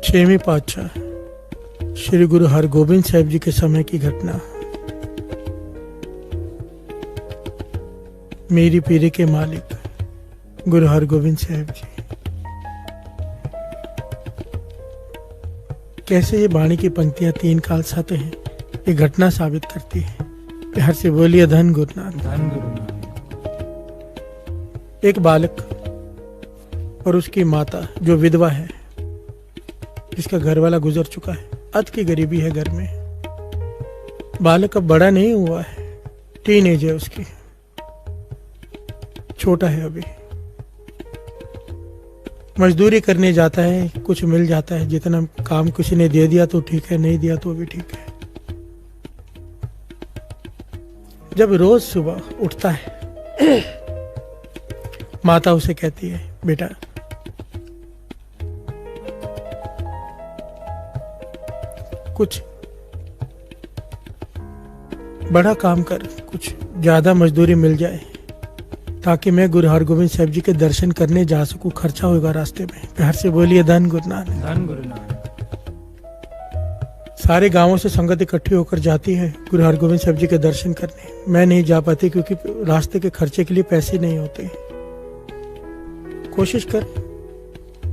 छेवीं पातशाह श्री गुरु हरगोबिंद साहिब जी के समय की घटना। मेरी पीरी के मालिक गुरु हरगोबिंद साहिब जी कैसे ये बाणी की पंक्तियां तीन काल साथ हैं, ये घटना साबित करती है। प्यार से बोलिए धन गुरु नानक। धन गुरु नानक। एक बालक और उसकी माता जो विधवा है, जिसका घर वाला गुजर चुका है, अत की गरीबी है घर में। बालक अब बड़ा नहीं हुआ है, टीनेज है उसकी, छोटा है अभी। मजदूरी करने जाता है, कुछ मिल जाता है, जितना काम किसी ने दे दिया तो ठीक है, नहीं दिया तो भी ठीक है। जब रोज सुबह उठता है माता उसे कहती है, बेटा कुछ बड़ा काम कर, कुछ ज्यादा मजदूरी मिल जाए ताकि मैं गुरु हरगोबिंद साहिब जी के दर्शन करने जा सकूं, खर्चा होगा रास्ते में। प्यार से बोलिए धन गुरु नानक। धन गुरु नानक। सारे गांवों से संगत इकट्ठी होकर जाती है गुरु हरगोबिंद साहिब जी के दर्शन करने। मैं नहीं जा पाती क्योंकि रास्ते के खर्चे के लिए पैसे नहीं होते। कोशिश कर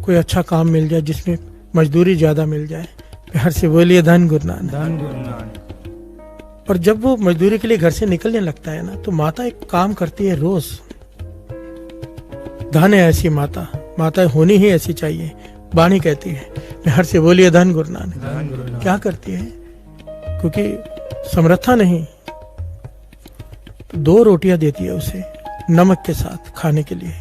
कोई अच्छा काम मिल जाए जिसमें मजदूरी ज्यादा मिल जाए। प्यार से बोलिए धन गुरु नानक। धन गुरु नानक। और जब वो मजदूरी के लिए घर से निकलने लगता है ना, तो माता एक काम करती है रोज। धन है ऐसी माता, माता होनी ही ऐसी चाहिए। बाणी कहती है, प्यार से बोलिए धन गुरु नानक। धन गुरु नानक। क्या करती है? क्योंकि समर्था नहीं, तो 2 रोटियां देती है उसे नमक के साथ खाने के लिए,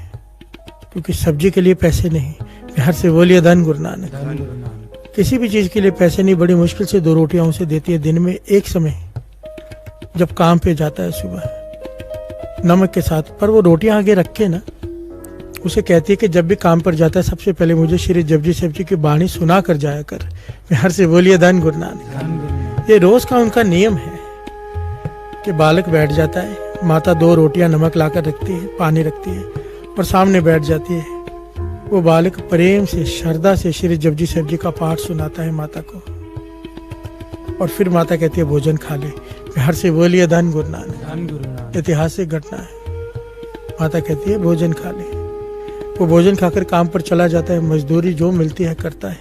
क्योंकि सब्जी के लिए पैसे नहीं। प्यार से बोलिए धन गुरु नानक। धन गुरु नानक। किसी भी चीज के लिए पैसे नहीं, बड़ी मुश्किल से 2 रोटियां उसे देती है दिन में एक समय, जब काम पे जाता है सुबह, नमक के साथ। पर वो रोटियां आगे रख के ना उसे कहती है कि जब भी काम पर जाता है सबसे पहले मुझे श्री जपजी साहिब जी की बाणी सुना कर जाया कर। प्यार से बोलिए धन गुरु नानक। धन गुरु नानक। ये रोज का उनका नियम है कि बालक बैठ जाता है, माता 2 रोटियां नमक लाकर रखती है, पानी रखती है और सामने बैठ जाती है। वो बालक प्रेम से, श्रद्धा से श्री जपजी साहिब जी का पाठ सुनाता है माता को, और फिर माता कहती है भोजन खा ले। प्यार से बोलिए धन गुरु नानक। धन गुरु नानक। ऐतिहासिक घटना है। माता कहती है भोजन खा ले। वो भोजन खाकर काम पर चला जाता है, मजदूरी जो मिलती है करता है।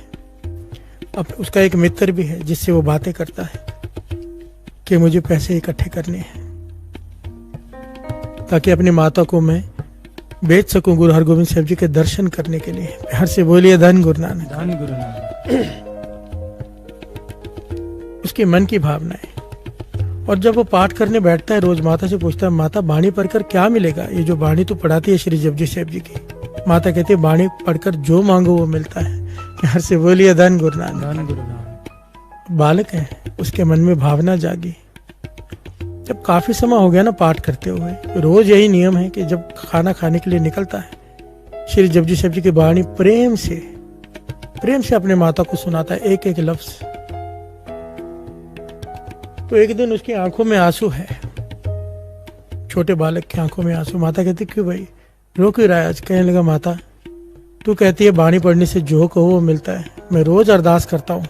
अब उसका एक मित्र भी है जिससे वो बातें करता है कि मुझे पैसे इकट्ठे करने हैं ताकि अपनी माता को मैं बेच सकूं गुरु हरगोबिंद साहिब जी के दर्शन करने के लिए। प्यार से बोलिए धन गुरु नानक। धन गुरु नानक। उसके मन की भावना है। और जब वो पाठ करने बैठता है, रोज माता से पूछता है, माता बाणी पढ़कर क्या मिलेगा? ये जो बाणी तू पढ़ाती है श्री जपजी साहिब जी की। माता कहती है बाणी पढ़कर जो मांगो वो मिलता है। प्यार से बोलिए धन गुरु नानक। धन गुरु नानक। बालक है, उसके मन में भावना जागी। जब काफी समय हो गया ना पाठ करते हुए, रोज यही नियम है कि जब खाना खाने के लिए निकलता है, श्री जपजी साहिब जी की बाणी प्रेम से अपने माता को सुनाता है, एक एक लफ्ज। तो एक दिन उसकी आंखों में आंसू है, छोटे बालक की आंखों में आंसू। माता कहती क्यों भाई, रो क्यों रहा है आज? कहने लगा माता तू कहती है बाणी पढ़ने से जो कहो वो मिलता है। मैं रोज अरदास करता हूं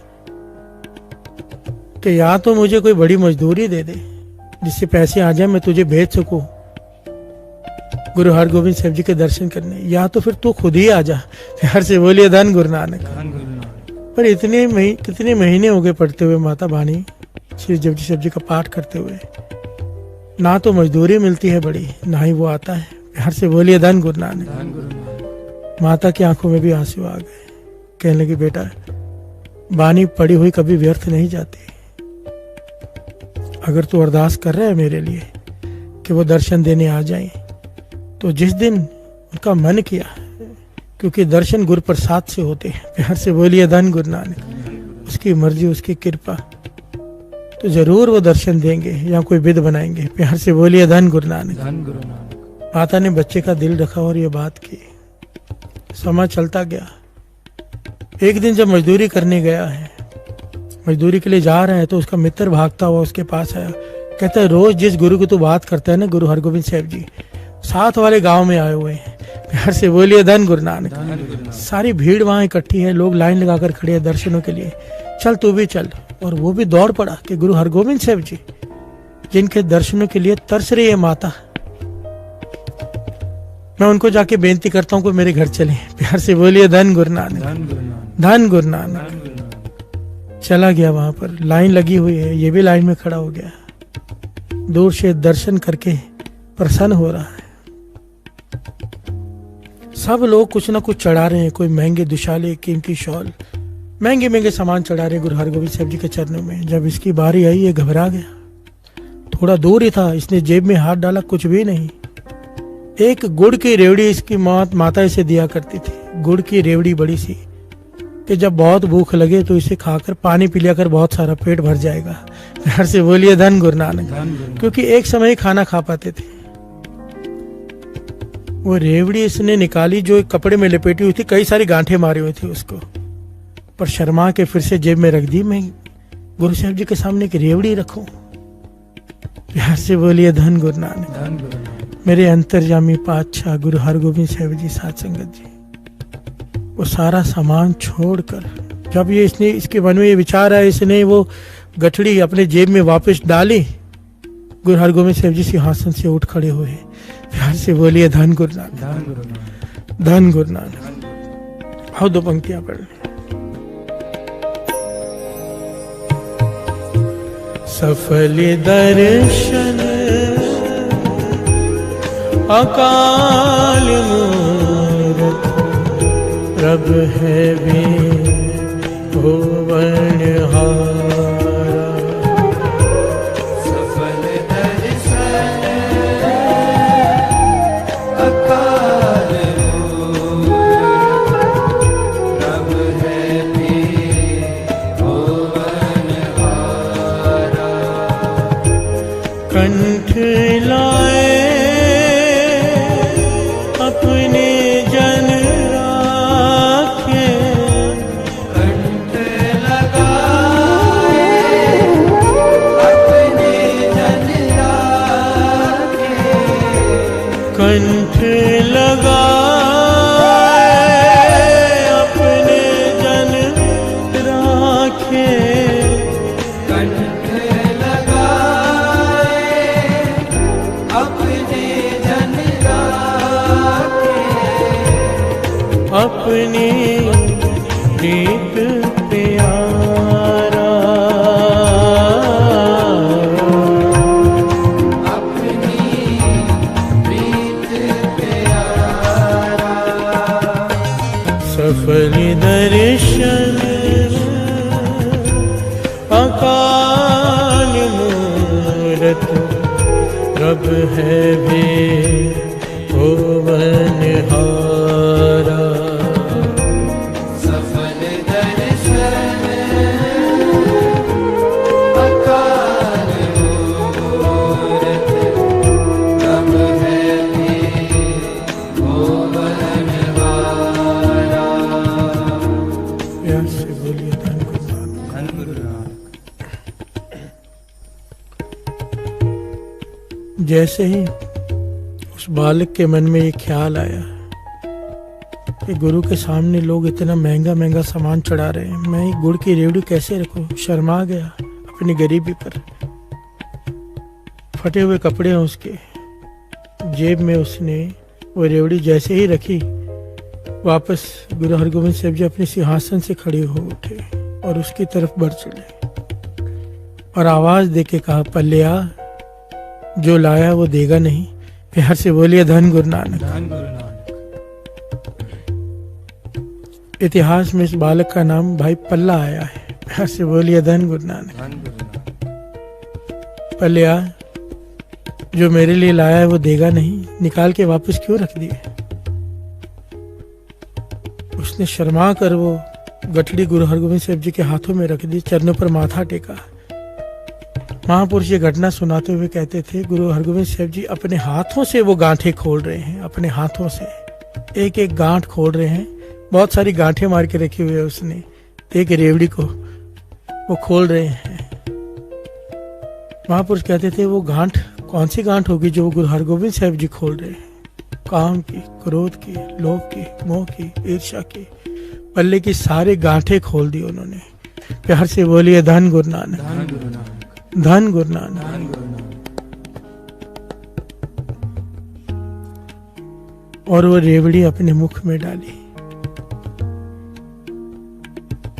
कि या तो मुझे कोई बड़ी मजदूरी दे दे जिससे पैसे आ जाए, मैं तुझे भेज सकूं गुरु हरगोबिंद साहिब जी के दर्शन करने, या तो फिर तू खुद ही आ जा। प्यार से बोलिए धन गुरु नानक। धन गुरु नानक। पर कितने महीने हो गए पढ़ते हुए माता बाणी श्री जपजी साहिब जी का पाठ करते हुए, ना तो मजदूरी मिलती है बड़ी, ना ही वो आता है। प्यार से बोलिए धन गुरु नानक। धन गुरु नानक। माता की आंखों में भी आंसू आ गए। कहने लगी बेटा बाणी पढ़ी हुई कभी व्यर्थ नहीं जाती। अगर तू अरदास कर रहा है मेरे लिए कि वो दर्शन देने आ जाए, तो जिस दिन उनका मन किया, क्योंकि दर्शन गुरु प्रसाद से होते हैं। प्यार से बोलिए धन गुरु नानक। उसकी मर्जी, उसकी कृपा, तो जरूर वो दर्शन देंगे या कोई विध बनाएंगे। प्यार से बोलिए धन गुरु नानक। धन गुरु नानक। माता ने बच्चे का दिल रखा और ये बात की। समय चलता गया। एक दिन जब मजदूरी करने गया है, मजदूरी के लिए जा रहा है, तो उसका मित्र भागता हुआ उसके पास आया। कहता है रोज जिस गुरु की तू बात करता है ना, गुरु हरगोबिंद साहिब जी, साथ वाले गांव में आए हुए हैं। प्यार से बोलिए धन गुरु नानक। धन गुरु नानक। सारी भीड़ वहां इकट्ठी है, लोग लाइन लगाकर खड़े हैं दर्शनों के लिए। चल तू भी चल। और वो भी दौड़ पड़ा कि गुरु हरगोविंद साहब जी, जिनके दर्शनों के लिए तरस रही है माता, मैं उनको जाके बेनती करता हूँ कि मेरे घर चले। प्यार से बोलिए धन गुरु नानक। धन गुरु नानक। धन गुरु नानक। धन गुरु नानक। चला गया वहां पर, लाइन लगी हुई है, ये भी लाइन में खड़ा हो गया। दूर से दर्शन करके प्रसन्न हो रहा है। सब लोग कुछ ना कुछ चढ़ा रहे हैं, कोई महंगे दुशाले, कीमती शॉल, महंगे महंगे सामान चढ़ा रहे हैं गुरु हरगोविंद साहब जी के चरणों में। जब इसकी बारी आई, ये घबरा गया। थोड़ा दूर ही था, इसने जेब में हाथ डाला, कुछ भी नहीं। एक गुड़ की रेवड़ी इसकी माता इसे दिया करती थी। गुड़ की रेवड़ी बड़ी सी, कि जब बहुत भूख लगे तो इसे खाकर पानी पी लिया कर, बहुत सारा पेट भर जाएगा। घर से बोलिए धन गुरु नानक। धन गुरु नानक। क्योंकि एक समय ही खाना खा पाते थे। वो रेवड़ी इसने निकाली, जो एक कपड़े में लपेटी हुई थी, कई सारी गांठें मारी हुई थी उसको, पर शर्मा के फिर से जेब में रख दी। मैं गुरु साहब जी के सामने की रेवड़ी रखूं? प्यार से बोलिए धन गुरु नानक। धन गुरु नानक। मेरे अंतर्जामी पातशाह गुरु हरगोविंद साहब जी, साध संगत जी, वो सारा सामान छोड़कर, जब ये इसने, इसके मन में ये विचार आया, इसने वो गठड़ी अपने जेब में वापस डाली। गुरु हरगोविंद साहब जी सिंहासन से उठ खड़े हुए। प्यार से बोलिए धन गुरु नानक। धन गुरु नानक। धन गुरु नानक। आओ 2 पंक्तियां पढ़ लें। सफल दर्शन अकाल मूरत, प्रभ है भी भुवन हारा। सफल दर्शन अकाल मूरत, प्रभ है भी भुवन हारा। कंठ लाए अपने जन राखे, कंठ लगाए अपने जन राखे। कंठ लगाए अपने जन राखे। कंठ लगाए अपने जन राखे। अपनी प्रीत प्यारा। अपनी प्रीत प्यारा। सफल दर्शन अकाल मूरत, प्रभ है भी भुवन हारा। सफल दर्शन अकाल मूरत, प्रभ है भी भुवन हारा। प्यार से बोलिए धन गुरु नानक। धन गुरु नानक। जैसे ही उस बालक के मन में ये ख्याल आया कि गुरु के सामने लोग इतना महंगा महंगा सामान चढ़ा रहे हैं, मैं ये गुड़ की रेवड़ी कैसे रखूं, शर्मा गया अपनी गरीबी पर। फटे हुए कपड़े हैं उसके, जेब में उसने वो रेवड़ी जैसे ही रखी, वापस गुरु हरगोविंद साहब जी अपने सिंहासन से खड़े हो उठे और उसकी तरफ बढ़ चले और आवाज देके कहा, पल्लिया जो लाया वो देगा नहीं। प्यार से बोलिए धन गुरु नानक। धन गुरु नानक। इतिहास में इस बालक का नाम भाई पल्ला आया है। प्यार से बोलिए धन गुरु नानक। धन गुरु नानक। पल्लिया जो मेरे लिए लाया है वो देगा नहीं, निकाल के वापस क्यों रख दिए? उसने शर्मा कर वो गठड़ी गुरु हरगोविंद साहब जी के हाथों में रख दी, चरणों पर माथा टेका। महापुरुष ये घटना सुनाते हुए कहते थे, गुरु हरगोविंद साहब जी अपने हाथों से वो गांठें खोल रहे हैं, अपने हाथों से एक एक गांठ खोल रहे हैं। बहुत सारी गांठें मार के रखी हुई है उसने, एक रेवड़ी को वो खोल रहे हैं। महापुरुष कहते थे वो गांठ कौन सी गांठ होगी जो गुरु हरगोविंद साहब जी खोल रहे हैं? काम की, क्रोध की, लोभ की, मोह की, ईर्ष्या की, पल्ले की सारे गांठें खोल दी उन्होंने। प्यार से बोलिए धन गुरु नानक, धन गुरु नानक, धन गुरु नानक। धन गुरु नानक। और वो रेवड़ी अपने मुख में डाली।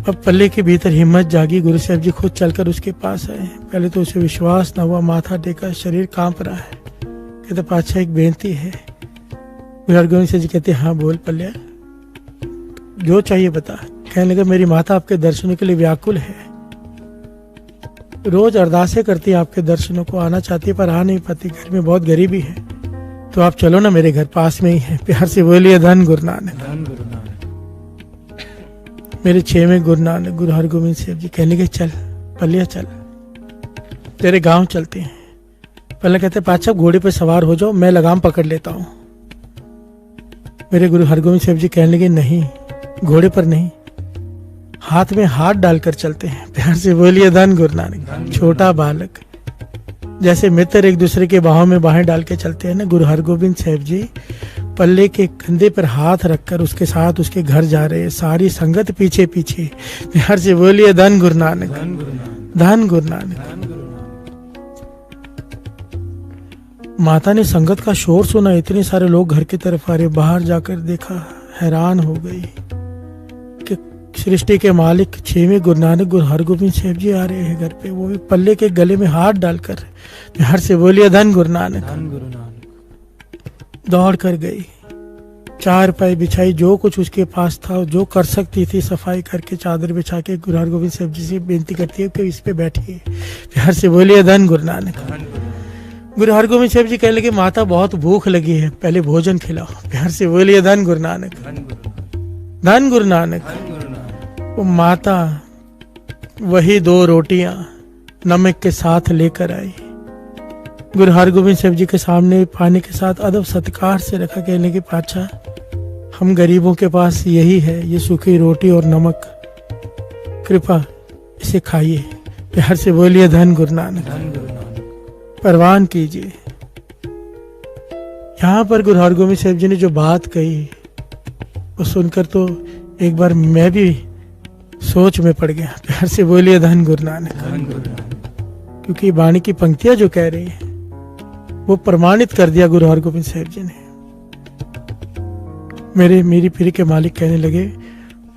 अब पल्ले के भीतर हिम्मत जागी। गुरु साहब जी खुद चलकर उसके पास आए। पहले तो उसे विश्वास न हुआ, माथा टेका, शरीर कांप रहा है। कहते पातशाह एक बेनती है। गुरु हरगोविंद साहब जी कहते हाँ बोल पल्ले, जो चाहिए बता। कहने लगे मेरी माता आपके दर्शनों के लिए व्याकुल है, रोज अरदासें करती है आपके दर्शनों को, आना चाहती है पर आ नहीं पाती, घर में बहुत गरीबी है, तो आप चलो ना, मेरे घर पास में ही है। प्यार से बोलिए धन गुरु नानक, धन गुरु नानक। मेरे 6वें गुरु नानक गुरु हरगोविंद साहब जी कहने लगे चल पल्लिया चल, तेरे गांव चलते हैं। पहले कहते पातशाह घोड़े पे सवार हो जाओ, मैं लगाम पकड़ लेता हूँ। मेरे गुरु हरगोविंद साहब जी कहने लगे नहीं, घोड़े पर नहीं, हाथ में हाथ डालकर चलते हैं। प्यार से बोलिए धन गुरु नानक। छोटा बालक जैसे मित्र एक दूसरे के बाहों में बाहें डाल के चलते हैं ना, गुरु हरगोविंद साहब जी पल्ले के कंधे पर हाथ रखकर उसके साथ उसके घर जा रहे हैं, सारी संगत पीछे पीछे। प्यार से बोलिए धन गुरु नानक, धन गुरु नानक, धन गुरु नानक। धन गुरु नानक। माता ने संगत का शोर सुना, इतने सारे लोग घर की तरफ आ रहे। बाहर जाकर देखा, हैरान हो गई कि सृष्टि के मालिक 6वें गुरु नानक गुरु हरगोविंद साहब जी आ रहे हैं घर पे, वो भी पल्ले के गले में हाथ डालकर। प्यार से बोलिए धन गुरु नानक, धन गुरु नानक। दौड़ कर गई, चार पाई बिछाई, जो कुछ उसके पास था, जो कर सकती थी सफाई करके, चादर बिछा के गुरु हरगोविंद साहब जी से बेनती करती है कि इस पे बैठिए। प्यार से बोलिए धन गुरु नानक। धन गुरु नानक। गुरु हरगोविंद साहब जी कहने लगे माता बहुत भूख लगी है, पहले भोजन खिलाओ। प्यार से बोलिए धन गुरु नानक, धन गुरु नानक। धन गुरु नानक। धन गुरु नानक। वो माता वही 2 रोटियां नमक के साथ लेकर आई, गुरु हरगोविंद साहब जी के सामने पानी के साथ अदब सत्कार से रखा। कहने लगे पातशाह हम गरीबों के पास यही है, ये सूखी रोटी और नमक, कृपा इसे खाइए। प्यार से बोलिए धन गुरु नानक, धन गुरु नानक। परवान कीजिए। यहाँ पर गुरु हरगोविंद साहब जी ने जो बात कही वो सुनकर तो एक बार मैं भी सोच में पड़ गया। प्यार से बोलिए धन गुरु नानक, धन गुरु नानक। क्योंकि वाणी की पंक्तियां जो कह रही है वो प्रमाणित कर दिया गुरु हरगोविंद साहब जी ने। मेरी पीढ़ी के मालिक कहने लगे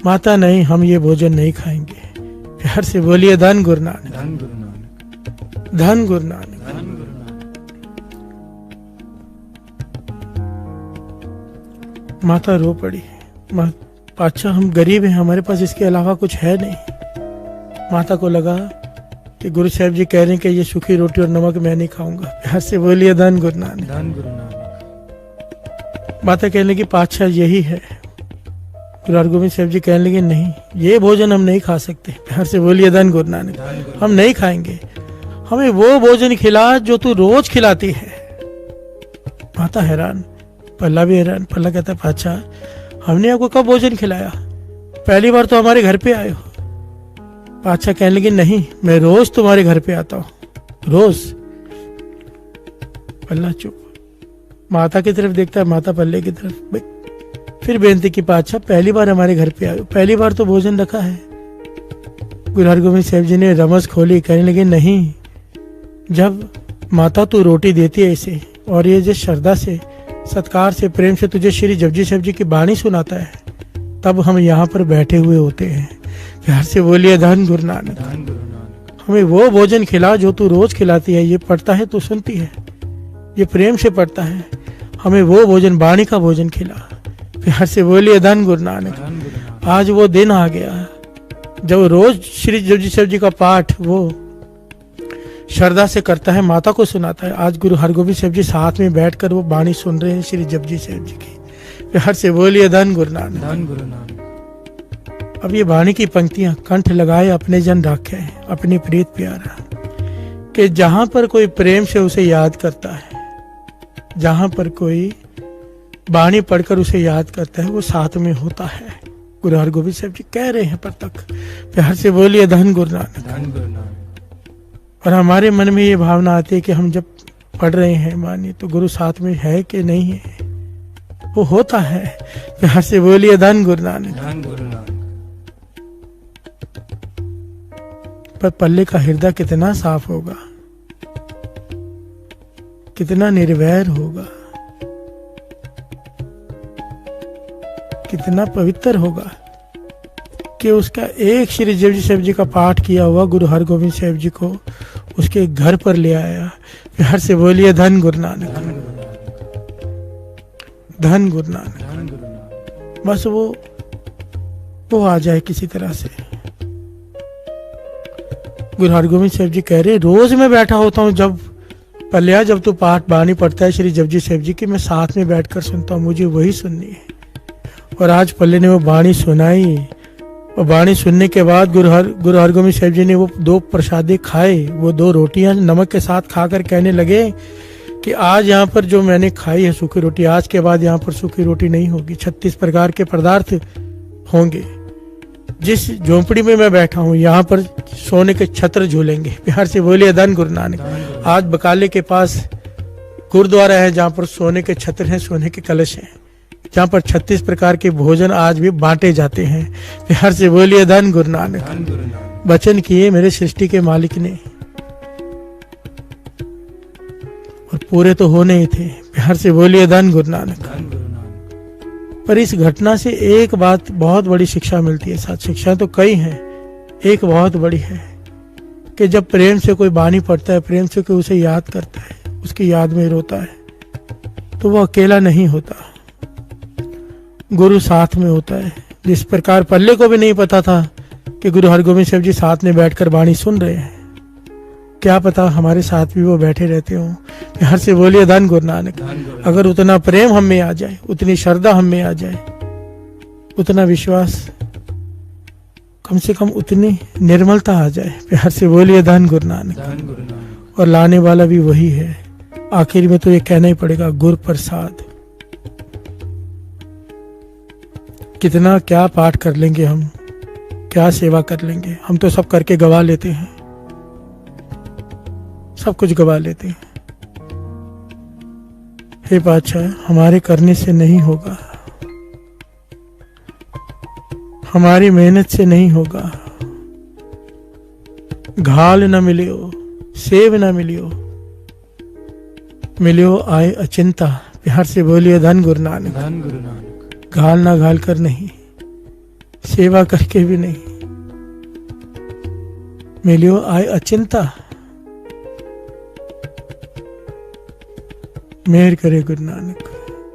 माता नहीं, हम ये भोजन नहीं खाएंगे। प्यार से बोलिए धन गुरु नानक, धन गुरु नानक। धन गुरु नानक। धन गुरु नानक। माता रो पड़ी। पातशाह हम गरीब हैं, हमारे पास इसके अलावा कुछ है नहीं। माता को लगा कि गुरु साहब जी कह रहे हैं कि ये सूखी रोटी और नमक मैं नहीं खाऊंगा। प्यार से बोलिए धन गुरु नानक, धन गुरु नानक। माता कहने लगी पातशाह यही है। गुरु हरगोविंद साहब जी कहने लगे नहीं, ये भोजन हम नहीं खा सकते। प्यार से बोलिए धन गुरु नानक, धन गुरु। हम नहीं खाएंगे, हमें वो भोजन खिला जो तू रोज खिलाती है। माता हैरान, पल्ला भी हैरान। पल्ला कहता पातशाह हमने आपको कब भोजन खिलाया, पहली बार तो हमारे घर पे आए हो। पातशाह कहने लगे नहीं, मैं रोज तुम्हारे घर पे आता हूँ, रोज। पल्ला चुप, माता की तरफ देखता है, माता पल्ले की तरफ। फिर बेनती की पातशाह पहली बार हमारे घर पे आए हो, पहली बार तो भोजन रखा है। गुरु हरगोविंद साहब जी ने रमज खोली, कहने लगे नहीं, जब माता तू रोटी देती है इसे और ये जिस श्रद्धा से, सत्कार से, प्रेम से तुझे श्री जपजी साहब जी की बाणी सुनाता है, तब हम यहाँ पर बैठे हुए होते हैं। प्यार से बोलिए धन गुरु नानक, धन गुरु नानक। हमें वो भोजन खिला जो तू रोज खिलाती है। ये पढ़ता है तो सुनती है, ये प्रेम से पढ़ता है, हमें वो भोजन, बाणी का भोजन खिला। प्यार से बोलिए धन गुरु नानक। धन गुरु नानक। आज वो दिन आ गया जब रोज श्री जपजी साहब जी का पाठ वो श्रद्धा से करता है, माता को सुनाता है। आज गुरु हरगोविंद साहब जी साथ में बैठकर वो बाणी सुन रहे हैं श्री जपजी साहब जी की। प्यार से बोलिए धन गुरु नानक, धन गुरु नानक। अब ये बाणी की पंक्तियां कंठ लगाए अपने जन राखे, अपनी प्रीत प्यारा, कि जहां पर कोई प्रेम से उसे याद करता है, जहां पर कोई बाणी पढ़कर उसे याद करता है, वो साथ में होता है। गुरु हरगोविंद साहब जी कह रहे हैं पर तक। प्यार से बोलिए धन गुरु नानक। धन गुरु नानक। और हमारे मन में ये भावना आती है कि हम जब पढ़ रहे हैं बाणी तो गुरु साथ में है कि नहीं है। वो होता है। प्यार से बोलिए धन गुरु नानक। धन गुरु नानक। पर पल्ले का हृदय कितना साफ होगा, कितना निर्वैर होगा, कितना पवित्र होगा कि उसका एक श्री जपजी साहिब जी का पाठ किया हुआ गुरु हरगोविंद साहिब जी को उसके घर पर ले आया। प्यार से बोलिए धन गुरु नानक। धन गुरु नानक। धन गुरु नानक। बस वो आ जाए किसी तरह से। गुरु हरगोविंद साहिब जी कह रहे, रोज मैं बैठा होता हूँ जब पल्लिया, जब तू पाठ बानी पढ़ता है श्री जपजी साहिब जी की, मैं साथ में बैठकर सुनता हूँ, मुझे वही सुननी है। और आज पल्ले ने वो बाणी सुनाई, और बाणी सुनने के बाद गुरु हरगोविंद साहिब जी ने वो 2 प्रसादे खाए, वो 2 रोटियां नमक के साथ खाकर कहने लगे कि आज यहाँ पर जो मैंने खाई है सूखी रोटी, आज के बाद यहाँ पर सूखी रोटी नहीं होगी, 36 प्रकार के पदार्थ होंगे। जिस झोंपड़ी में मैं बैठा हूँ यहाँ पर सोने के छत्र झूलेंगे। प्यार से बोलिए धन गुरु नानक। आज बकाले के पास गुरुद्वारा है जहाँ पर सोने के छत्र हैं, सोने के कलश हैं, जहाँ पर 36 प्रकार के भोजन आज भी बांटे जाते हैं। प्यार से बोलिए धन गुरु नानक। वचन किए मेरे सृष्टि के मालिक ने, और पूरे तो होने ही थे। प्यार से बोलिए धन गुरु नानक। पर इस घटना से एक बात बहुत बड़ी शिक्षा मिलती है। साथ शिक्षा तो कई हैं, एक बहुत बड़ी है कि जब प्रेम से कोई बानी पढ़ता है, प्रेम से कोई उसे याद करता है, उसकी याद में रोता है, तो वो अकेला नहीं होता, गुरु साथ में होता है। जिस प्रकार पल्ले को भी नहीं पता था कि गुरु हरगोविंद साहिब जी साथ में बैठकर बाणी सुन रहे हैं, क्या पता हमारे साथ भी वो बैठे रहते हों। प्यार से बोलिए धन गुरु नानक। अगर उतना प्रेम हम में आ जाए, उतनी श्रद्धा हम में आ जाए, उतना विश्वास, कम से कम उतनी निर्मलता आ जाए। प्यार से बोलिए धन गुरु नानक। और लाने वाला भी वही है। आखिर में तो ये कहना ही पड़ेगा, गुरु प्रसाद। कितना क्या पाठ कर लेंगे हम, क्या सेवा कर लेंगे, हम तो सब करके गवा लेते हैं, सब कुछ गवा लेते हैं। हे बादशाह, हमारे करने से नहीं होगा, हमारी मेहनत से नहीं होगा। घाल न मिलियो, सेव न मिलियो, मिलियो आए अचिंता। प्यार से बोलिए धन गुरु नानक। धन गुरु नानक। घाल ना घाल कर नहीं, सेवा करके भी नहीं, मिलियो आए अचिंता। मेहर करे गुरु नानक।